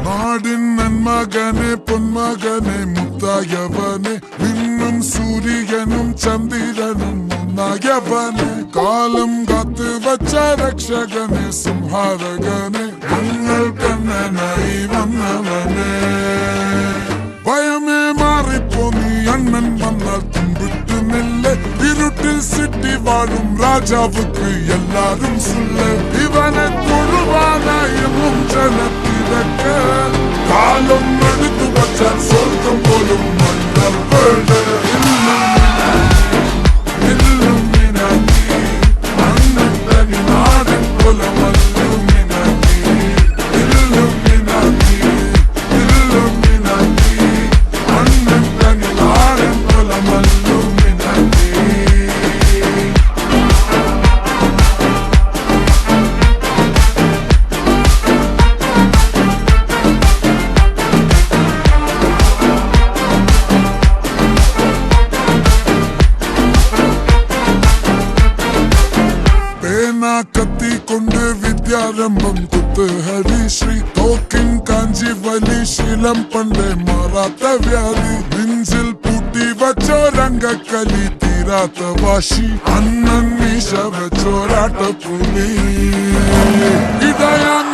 നാടിൻ നന്മകനെ പൊന്മകനെ മുത്തായവനെ നിന്നും സൂര്യനും ചന്ദ്രനും ഒന്നായവനെ കാലം കാത്ത് വച്ച രക്ഷകനെ സംഹാരകനെ ഞങ്ങൾ കണ്ണനായി വന്നവനെ ഭയമേ മാറിപ്പോ നീ അണ്ണൻ വന്നാൽ തുമ്പിട്ടുന്നില്ല ഇരുട്ടിൽ സിറ്റി വാഴും രാജാവുക്ക് എല്ലാരും സുല്ല ഇവനെ തൊഴുവാനായും ജനത്തിരക്ക് കാലം എടുത്തു വച്ചാൽ സ്വർഗം പോലും മണ്ണൽ വേണ്ട നാടൻ കത്തിക്കൊണ്ട് വിദ്യാരംഭം കുത്ത് ഹരിശ്രീ തോക്കിൻ കാഞ്ചി വലി ശീലം പണ്ടേ മാറാത്ത വ്യാധി നെഞ്ചിൽ പൂട്ടി വച്ചോരംഗക്കലി തീരാത്ത വാശി അണ്ണൻ മീശ വെച്ചോരാട്ട പുലി ഇടയാൻ